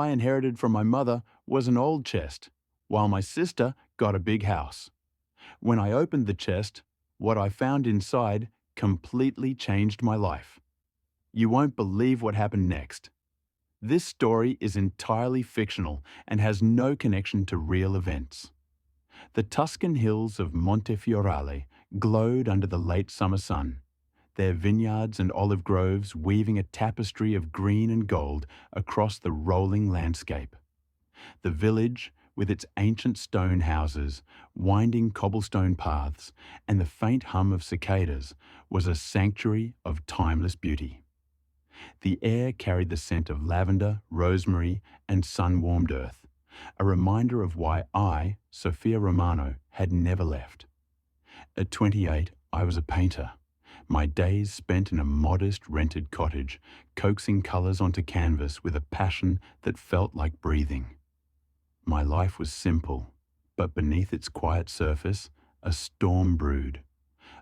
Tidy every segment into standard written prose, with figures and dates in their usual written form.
I inherited from my mother was an old chest, while my sister got a big house. When I opened the chest, what I found inside completely changed my life. You won't believe what happened next. This story is entirely fictional and has no connection to real events. The Tuscan hills of Montefiorale glowed under the late summer sun, their vineyards and olive groves weaving a tapestry of green and gold across the rolling landscape. The village, with its ancient stone houses, winding cobblestone paths, and the faint hum of cicadas, was a sanctuary of timeless beauty. The air carried the scent of lavender, rosemary, and sun-warmed earth, a reminder of why I, Sofia Romano, had never left. At 28, I was a painter, my days spent in a modest rented cottage, coaxing colours onto canvas with a passion that felt like breathing. My life was simple, but beneath its quiet surface, a storm brewed,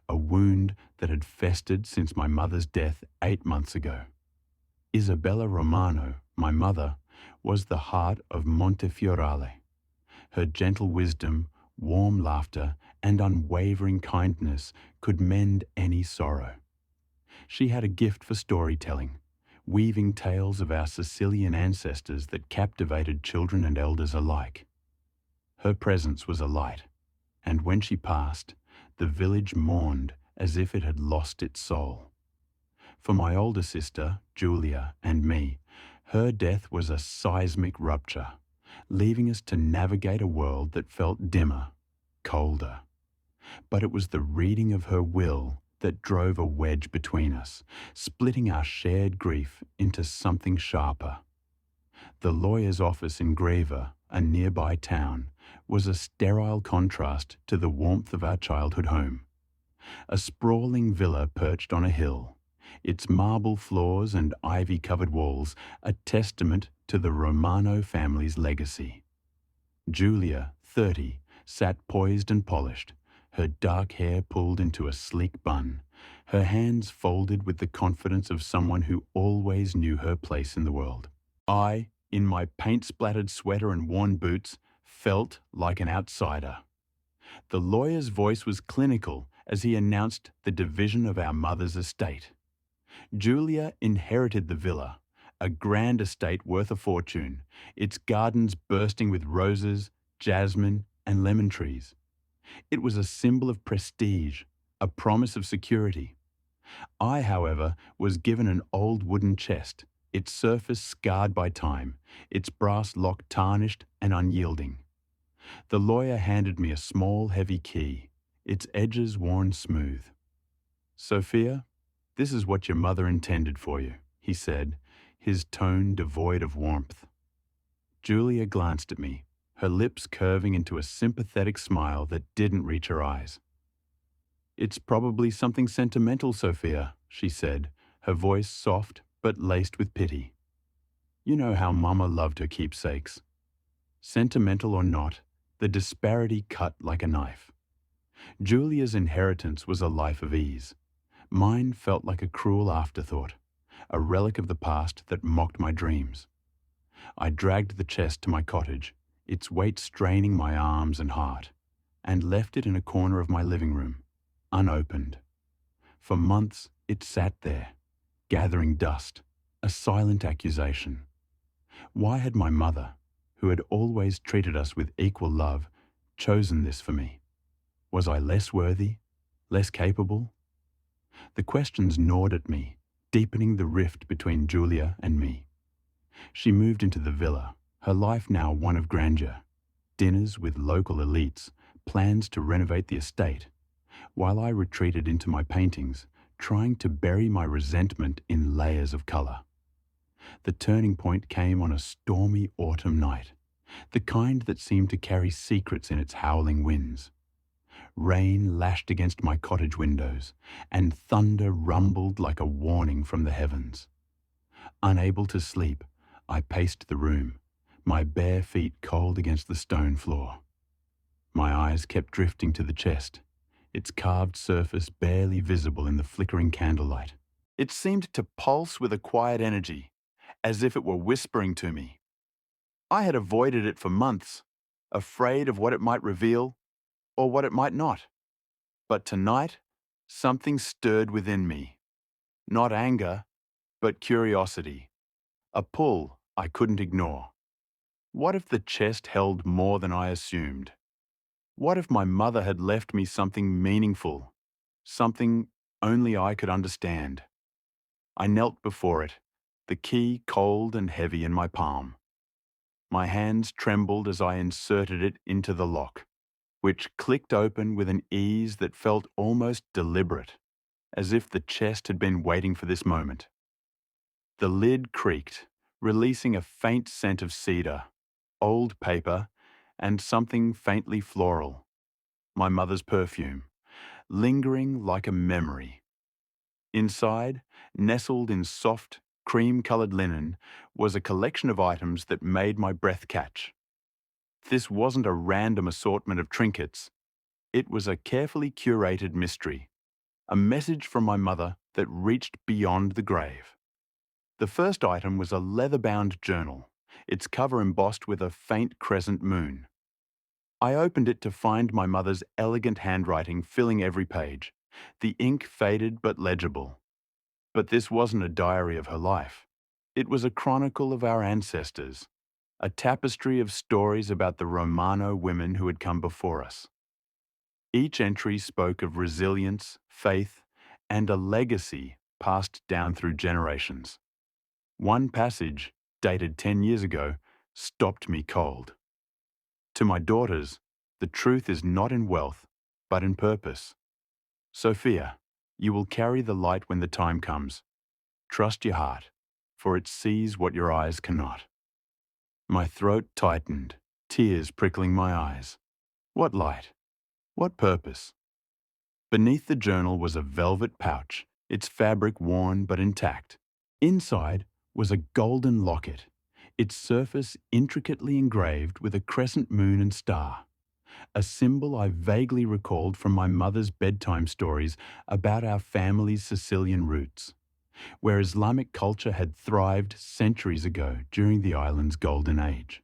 a wound that had festered since my mother's death 8 months ago. Isabella Romano, my mother, was the heart of Montefiorale. Her gentle wisdom, warm laughter, and unwavering kindness could mend any sorrow. She had a gift for storytelling, weaving tales of our Sicilian ancestors that captivated children and elders alike. Her presence was a light, and when she passed, the village mourned as if it had lost its soul. For my older sister, Giulia, and me, her death was a seismic rupture, leaving us to navigate a world that felt dimmer, colder. But it was the reading of her will that drove a wedge between us, splitting our shared grief into something sharper. The lawyer's office in Greva, a nearby town, was a sterile contrast to the warmth of our childhood home. A sprawling villa perched on a hill, its marble floors and ivy-covered walls a testament to the Romano family's legacy. Giulia, 30, sat poised and polished, her dark hair pulled into a sleek bun, her hands folded with the confidence of someone who always knew her place in the world. I, in my paint-splattered sweater and worn boots, felt like an outsider. The lawyer's voice was clinical as he announced the division of our mother's estate. Giulia inherited the villa, a grand estate worth a fortune, its gardens bursting with roses, jasmine, and lemon trees. It was a symbol of prestige, a promise of security. I, however, was given an old wooden chest, its surface scarred by time, its brass lock tarnished and unyielding. The lawyer handed me a small, heavy key, its edges worn smooth. "Sophia, this is what your mother intended for you," he said, his tone devoid of warmth. Giulia glanced at me, her lips curving into a sympathetic smile that didn't reach her eyes. "It's probably something sentimental, Sophia," she said, her voice soft but laced with pity. "You know how Mama loved her keepsakes. Sentimental or not, the disparity cut like a knife. Giulia's inheritance was a life of ease. Mine felt like a cruel afterthought, a relic of the past that mocked my dreams. I dragged the chest to my cottage, its weight straining my arms and heart, and left it in a corner of my living room, unopened. For months it sat there, gathering dust, a silent accusation. Why had my mother, who had always treated us with equal love, chosen this for me? Was I less worthy, less capable? The questions gnawed at me, deepening the rift between Giulia and me. She moved into the villa, her life now one of grandeur, dinners with local elites, plans to renovate the estate, while I retreated into my paintings, trying to bury my resentment in layers of colour. The turning point came on a stormy autumn night, the kind that seemed to carry secrets in its howling winds. Rain lashed against my cottage windows, and thunder rumbled like a warning from the heavens. Unable to sleep, I paced the room, my bare feet cold against the stone floor. My eyes kept drifting to the chest, its carved surface barely visible in the flickering candlelight. It seemed to pulse with a quiet energy, as if it were whispering to me, I had avoided it for months, afraid of what it might reveal or what it might not. But tonight, something stirred within me. Not anger, but curiosity. A pull I couldn't ignore. What if the chest held more than I assumed? What if my mother had left me something meaningful, something only I could understand? I knelt before it, the key cold and heavy in my palm. My hands trembled as I inserted it into the lock, which clicked open with an ease that felt almost deliberate, as if the chest had been waiting for this moment. The lid creaked, releasing a faint scent of cedar, old paper, and something faintly floral. My mother's perfume, lingering like a memory. Inside, nestled in soft, cream-colored linen, was a collection of items that made my breath catch. This wasn't a random assortment of trinkets. It was a carefully curated mystery, a message from my mother that reached beyond the grave. The first item was a leather-bound journal, its cover embossed with a faint crescent moon. I opened it to find my mother's elegant handwriting filling every page, the ink faded but legible. But this wasn't a diary of her life. It was a chronicle of our ancestors, a tapestry of stories about the Romano women who had come before us. Each entry spoke of resilience, faith, and a legacy passed down through generations. One passage, dated 10 years ago, stopped me cold. To my daughters, the truth is not in wealth, but in purpose. Sophia, you will carry the light when the time comes. Trust your heart, for it sees what your eyes cannot. My throat tightened, tears prickling my eyes. What light? What purpose? Beneath the journal was a velvet pouch, its fabric worn but intact. Inside was a golden locket, its surface intricately engraved with a crescent moon and star, a symbol I vaguely recalled from my mother's bedtime stories about our family's Sicilian roots, where Islamic culture had thrived centuries ago during the island's golden age.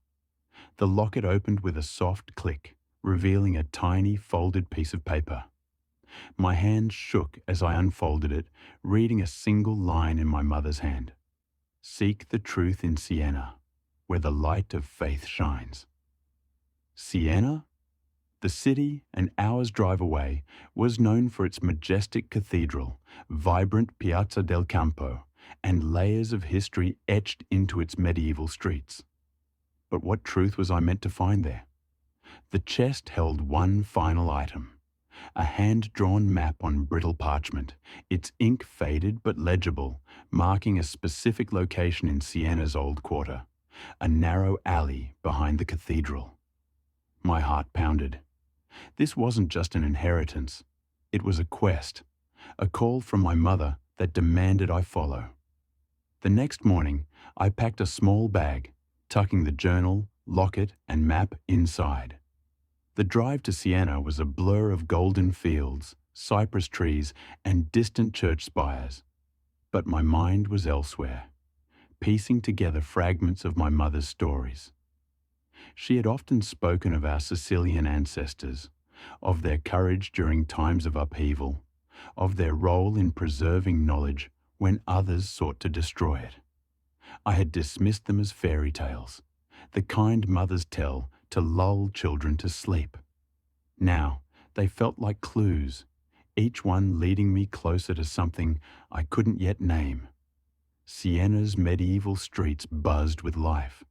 The locket opened with a soft click, revealing a tiny folded piece of paper. My hand shook as I unfolded it, reading a single line in my mother's hand. Seek the truth in Siena, where the light of faith shines. Siena? The city, an hour's drive away, was known for its majestic cathedral, vibrant Piazza del Campo, and layers of history etched into its medieval streets. But what truth was I meant to find there? The chest held one final item. A hand-drawn map on brittle parchment, its ink faded but legible, marking a specific location in Siena's old quarter, a narrow alley behind the cathedral. My heart pounded. This wasn't just an inheritance. It was a quest, a call from my mother that demanded I follow. The next morning, I packed a small bag, tucking the journal, locket, and map inside. The drive to Siena was a blur of golden fields, cypress trees, and distant church spires. But my mind was elsewhere, piecing together fragments of my mother's stories. She had often spoken of our Sicilian ancestors, of their courage during times of upheaval, of their role in preserving knowledge when others sought to destroy it. I had dismissed them as fairy tales, the kind mothers tell to lull children to sleep. Now, they felt like clues, each one leading me closer to something I couldn't yet name. Siena's medieval streets buzzed with life.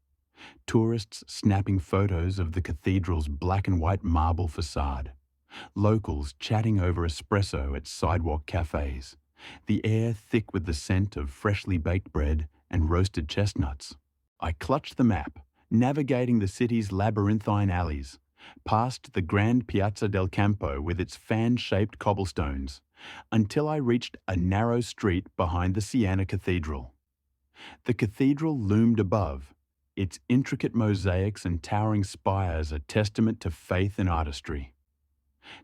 Tourists snapping photos of the cathedral's black and white marble facade. Locals chatting over espresso at sidewalk cafes. The air thick with the scent of freshly baked bread and roasted chestnuts. I clutched the map, navigating the city's labyrinthine alleys, past the grand Piazza del Campo with its fan-shaped cobblestones, until I reached a narrow street behind the Siena Cathedral. The cathedral loomed above, its intricate mosaics and towering spires a testament to faith and artistry.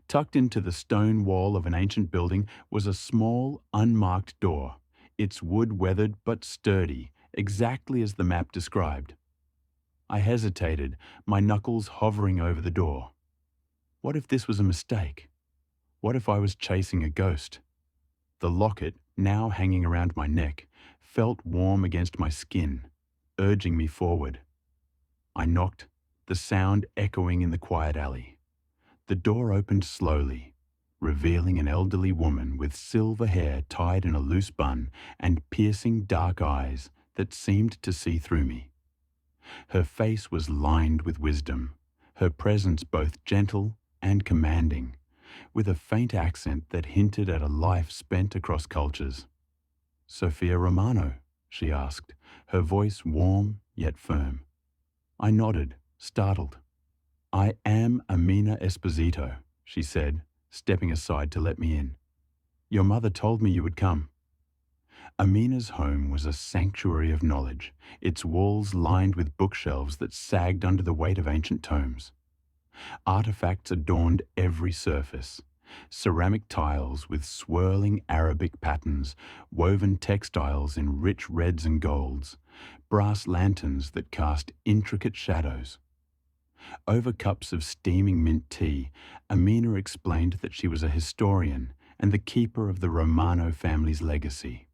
Tucked into the stone wall of an ancient building was a small, unmarked door, its wood weathered but sturdy, exactly as the map described. I hesitated, my knuckles hovering over the door. What if this was a mistake? What if I was chasing a ghost? The locket, now hanging around my neck, felt warm against my skin, urging me forward. I knocked, the sound echoing in the quiet alley. The door opened slowly, revealing an elderly woman with silver hair tied in a loose bun and piercing dark eyes that seemed to see through me. Her face was lined with wisdom, her presence both gentle and commanding, with a faint accent that hinted at a life spent across cultures. "Sofia Romano?" she asked, her voice warm yet firm. I nodded, startled. "I am Amina Esposito," she said, stepping aside to let me in. "Your mother told me you would come." Amina's home was a sanctuary of knowledge, its walls lined with bookshelves that sagged under the weight of ancient tomes. Artifacts adorned every surface. Ceramic tiles with swirling Arabic patterns, woven textiles in rich reds and golds, brass lanterns that cast intricate shadows. Over cups of steaming mint tea, Amina explained that she was a historian and the keeper of the Romano family's legacy.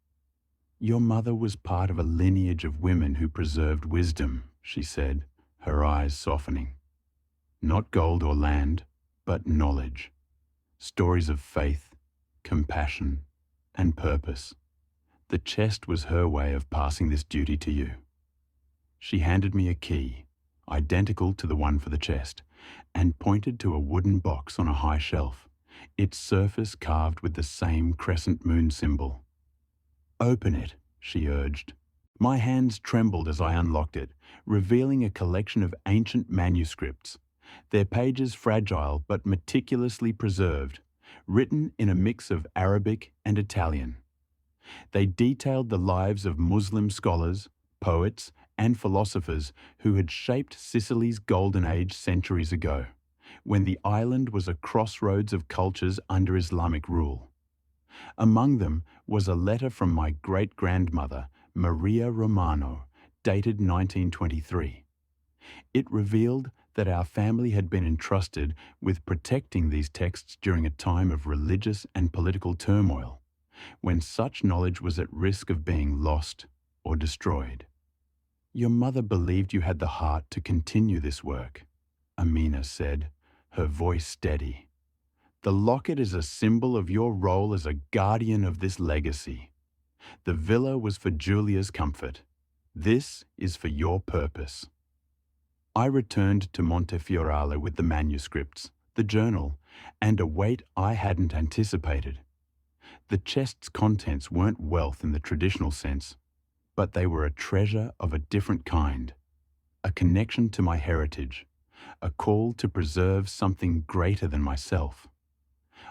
"Your mother was part of a lineage of women who preserved wisdom," she said, her eyes softening. "Not gold or land, but knowledge. Stories of faith, compassion, and purpose. The chest was her way of passing this duty to you." She handed me a key, identical to the one for the chest, and pointed to a wooden box on a high shelf, its surface carved with the same crescent moon symbol. "Open it," she urged. My hands trembled as I unlocked it, revealing a collection of ancient manuscripts, their pages fragile but meticulously preserved, written in a mix of Arabic and Italian. They detailed the lives of Muslim scholars, poets, and philosophers who had shaped Sicily's golden age centuries ago, when the island was a crossroads of cultures under Islamic rule. Among them was a letter from my great-grandmother, Maria Romano, dated 1923. It revealed that our family had been entrusted with protecting these texts during a time of religious and political turmoil, when such knowledge was at risk of being lost or destroyed. "Your mother believed you had the heart to continue this work," Amina said, her voice steady. "The locket is a symbol of your role as a guardian of this legacy. The villa was for Giulia's comfort. This is for your purpose." I returned to Montefiorale with the manuscripts, the journal, and a weight I hadn't anticipated. The chest's contents weren't wealth in the traditional sense, but they were a treasure of a different kind, a connection to my heritage, a call to preserve something greater than myself.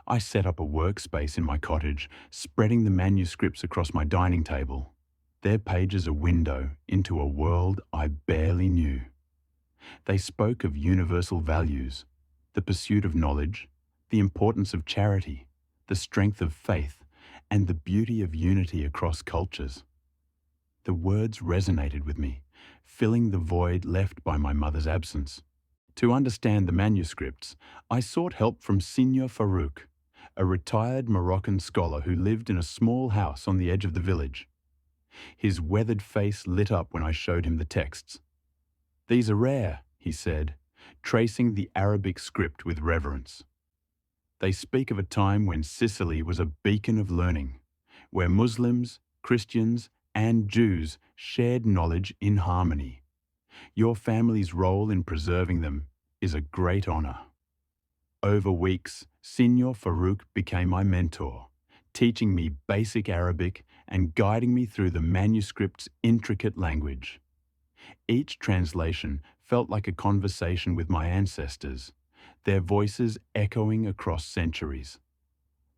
I set up a workspace in my cottage, spreading the manuscripts across my dining table, their pages a window into a world I barely knew. They spoke of universal values, the pursuit of knowledge, the importance of charity, the strength of faith, and the beauty of unity across cultures. The words resonated with me, filling the void left by my mother's absence. To understand the manuscripts, I sought help from Signor Farouk, a retired Moroccan scholar who lived in a small house on the edge of the village. His weathered face lit up when I showed him the texts. "These are rare," he said, tracing the Arabic script with reverence. "They speak of a time when Sicily was a beacon of learning, where Muslims, Christians, and Jews shared knowledge in harmony. Your family's role in preserving them is a great honor." Over weeks, Signor Farouk became my mentor, teaching me basic Arabic and guiding me through the manuscript's intricate language. Each translation felt like a conversation with my ancestors, their voices echoing across centuries.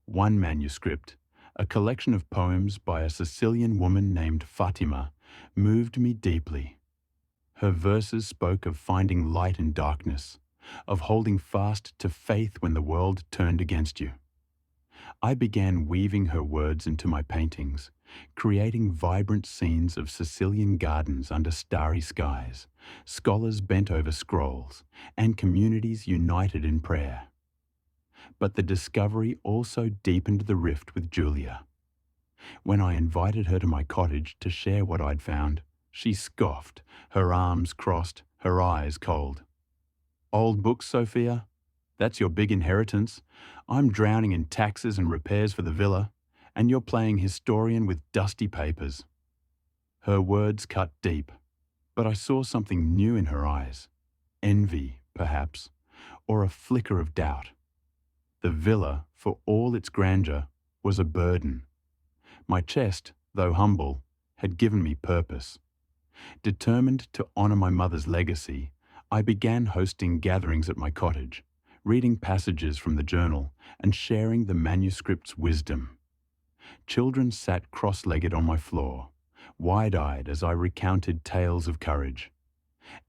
One manuscript, a collection of poems by a Sicilian woman named Fatima, moved me deeply. Her verses spoke of finding light in darkness, of holding fast to faith when the world turned against you. I began weaving her words into my paintings, creating vibrant scenes of Sicilian gardens under starry skies, scholars bent over scrolls, and communities united in prayer. But the discovery also deepened the rift with Giulia. When I invited her to my cottage to share what I'd found, she scoffed, her arms crossed, her eyes cold. "Old books, Sophia? That's your big inheritance. I'm drowning in taxes and repairs for the villa, and you're playing historian with dusty papers." Her words cut deep, but I saw something new in her eyes. Envy, perhaps, or a flicker of doubt. The villa, for all its grandeur, was a burden. My chest, though humble, had given me purpose. Determined to honor my mother's legacy, I began hosting gatherings at my cottage, reading passages from the journal and sharing the manuscript's wisdom. Children sat cross-legged on my floor, wide-eyed as I recounted tales of courage.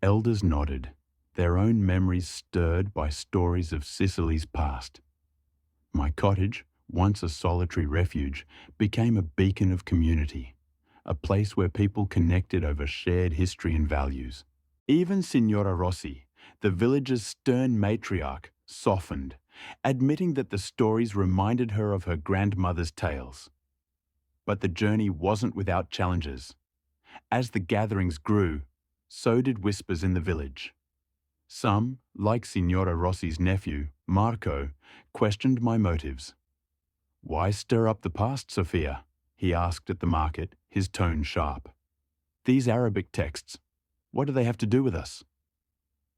Elders nodded, their own memories stirred by stories of Sicily's past. My cottage, once a solitary refuge, became a beacon of community, a place where people connected over shared history and values. Even Signora Rossi, the village's stern matriarch, softened, admitting that the stories reminded her of her grandmother's tales. But the journey wasn't without challenges. As the gatherings grew, so did whispers in the village. Some, like Signora Rossi's nephew, Marco, questioned my motives. "Why stir up the past, Sofia?" he asked at the market, his tone sharp. "These Arabic texts, what do they have to do with us?"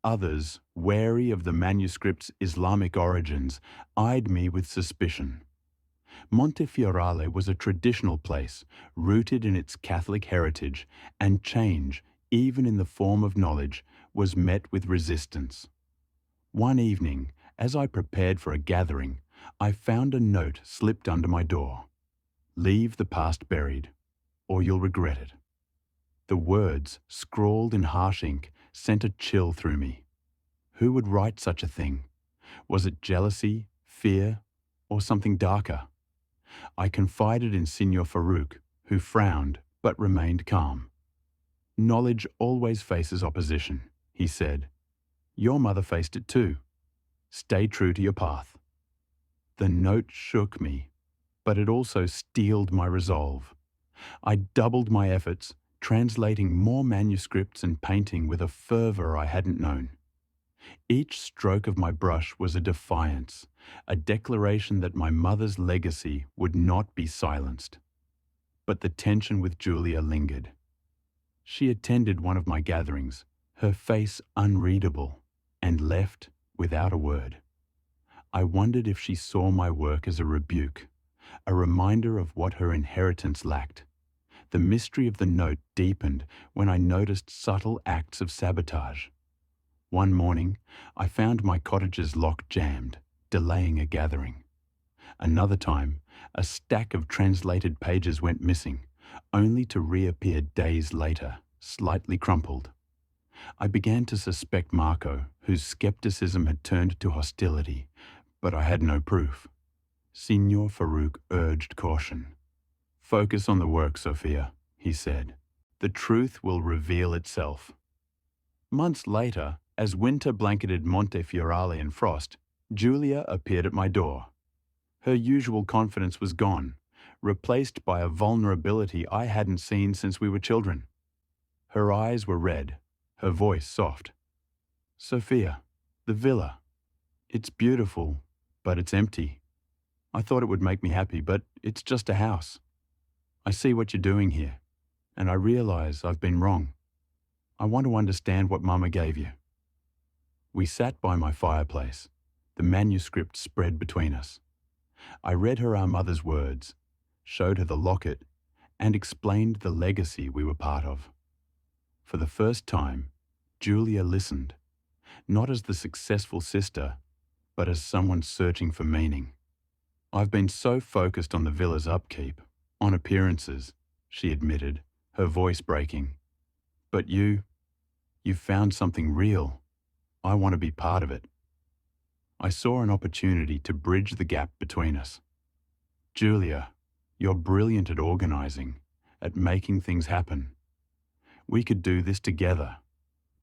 Others, wary of the manuscript's Islamic origins, eyed me with suspicion. Montefiorale was a traditional place, rooted in its Catholic heritage, and change, even in the form of knowledge, was met with resistance. One evening, as I prepared for a gathering, I found a note slipped under my door. "Leave the past buried, or you'll regret it." The words, scrawled in harsh ink, sent a chill through me. Who would write such a thing? Was it jealousy, fear, or something darker? I confided in Signor Farouk, who frowned but remained calm. "Knowledge always faces opposition," he said. "Your mother faced it too. Stay true to your path." The note shook me, but it also steeled my resolve. I doubled my efforts, translating more manuscripts and painting with a fervor I hadn't known. Each stroke of my brush was a defiance, a declaration that my mother's legacy would not be silenced. But the tension with Giulia lingered. She attended one of my gatherings, her face unreadable, and left without a word. I wondered if she saw my work as a rebuke, a reminder of what her inheritance lacked. The mystery of the note deepened when I noticed subtle acts of sabotage. One morning, I found my cottage's lock jammed, delaying a gathering. Another time, a stack of translated pages went missing, only to reappear days later, slightly crumpled. I began to suspect Marco, whose skepticism had turned to hostility, but I had no proof. Signor Farouk urged caution. "Focus on the work, Sofia," he said. "The truth will reveal itself." Months later, as winter blanketed Montefiorale in frost, Giulia appeared at my door. Her usual confidence was gone, replaced by a vulnerability I hadn't seen since we were children. Her eyes were red, her voice soft. "Sofia, the villa. It's beautiful, but it's empty. I thought it would make me happy, but it's just a house. I see what you're doing here, and I realize I've been wrong. I want to understand what Mama gave you." We sat by my fireplace, the manuscript spread between us. I read her our mother's words, showed her the locket, and explained the legacy we were part of. For the first time, Giulia listened, not as the successful sister, but as someone searching for meaning. "I've been so focused on the villa's upkeep, on appearances," she admitted, her voice breaking. "But you found something real. I want to be part of it." I saw an opportunity to bridge the gap between us. Giulia, you're brilliant at organizing, at making things happen. We could do this together.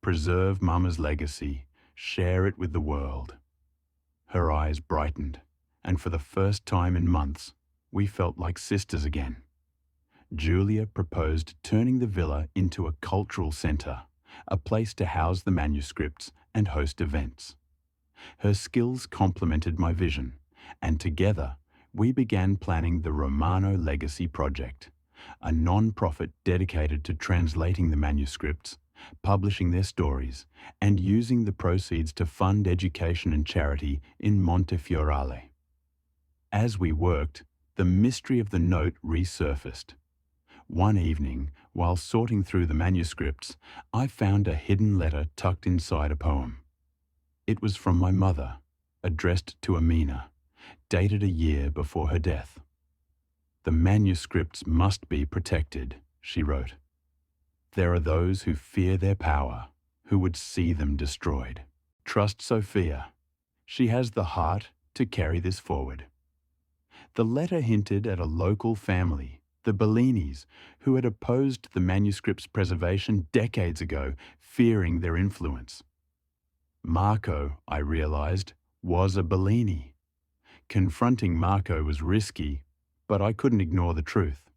Preserve Mama's legacy, share it with the world. Her eyes brightened, and for the first time in months, we felt like sisters again. Giulia proposed turning the villa into a cultural centre, a place to house the manuscripts and host events. Her skills complemented my vision, and together we began planning the Romano Legacy Project, a non-profit dedicated to translating the manuscripts, publishing their stories, and using the proceeds to fund education and charity in Montefiorale. As we worked, the mystery of the note resurfaced. One evening, while sorting through the manuscripts, I found a hidden letter tucked inside a poem. It was from my mother, addressed to Amina, dated a year before her death. "The manuscripts must be protected," she wrote. "There are those who fear their power, who would see them destroyed. Trust Sofia. She has the heart to carry this forward." The letter hinted at a local family, the Bellinis, who had opposed the manuscript's preservation decades ago, fearing their influence. Marco, I realized, was a Bellini. Confronting Marco was risky, but I couldn't ignore the truth.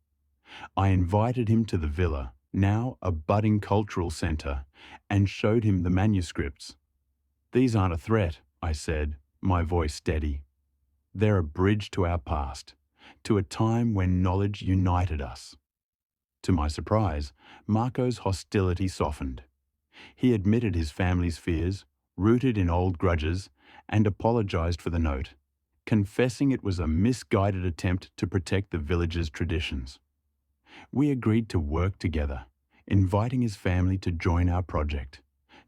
I invited him to the villa, now a budding cultural centre, and showed him the manuscripts. "These aren't a threat," I said, my voice steady. "They're a bridge to our past, to a time when knowledge united us." To my surprise, Marco's hostility softened. He admitted his family's fears, rooted in old grudges, and apologized for the note, confessing it was a misguided attempt to protect the village's traditions. We agreed to work together, inviting his family to join our project,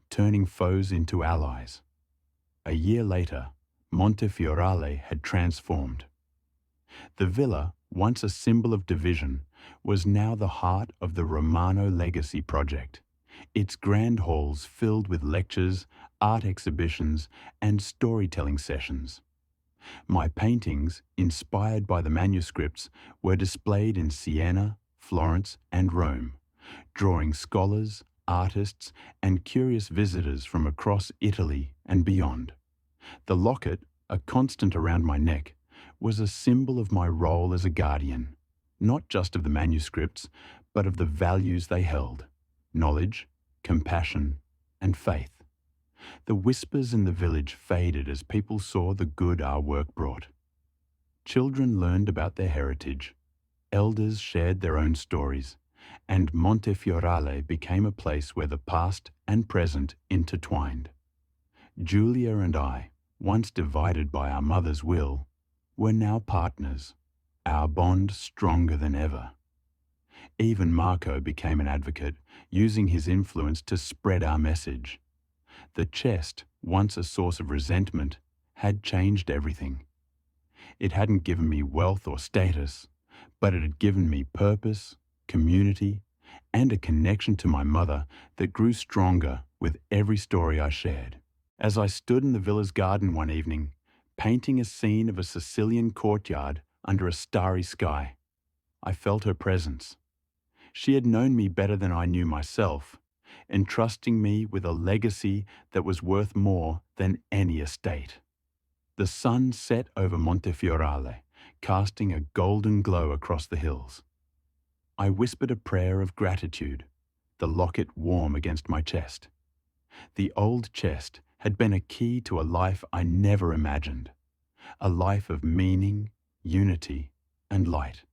turning foes into allies. A year later, Montefiorale had transformed. The villa, once a symbol of division, was now the heart of the Romano Legacy Project, its grand halls filled with lectures, art exhibitions, and storytelling sessions. My paintings, inspired by the manuscripts, were displayed in Siena, Florence, and Rome, drawing scholars, artists, and curious visitors from across Italy and beyond. The locket, a constant around my neck, was a symbol of my role as a guardian, not just of the manuscripts, but of the values they held: knowledge, compassion, and faith. The whispers in the village faded as people saw the good our work brought. Children learned about their heritage, elders shared their own stories, and Montefiorale became a place where the past and present intertwined. Giulia and I, once divided by our mother's will, were now partners, our bond stronger than ever. Even Marco became an advocate, using his influence to spread our message. The chest, once a source of resentment, had changed everything. It hadn't given me wealth or status, but it had given me purpose, community, and a connection to my mother that grew stronger with every story I shared. As I stood in the villa's garden one evening, painting a scene of a Sicilian courtyard under a starry sky, I felt her presence. She had known me better than I knew myself, entrusting me with a legacy that was worth more than any estate. The sun set over Montefiorale, casting a golden glow across the hills. I whispered a prayer of gratitude, the locket warm against my chest. The old chest had been a key to a life I never imagined, a life of meaning, unity, and light.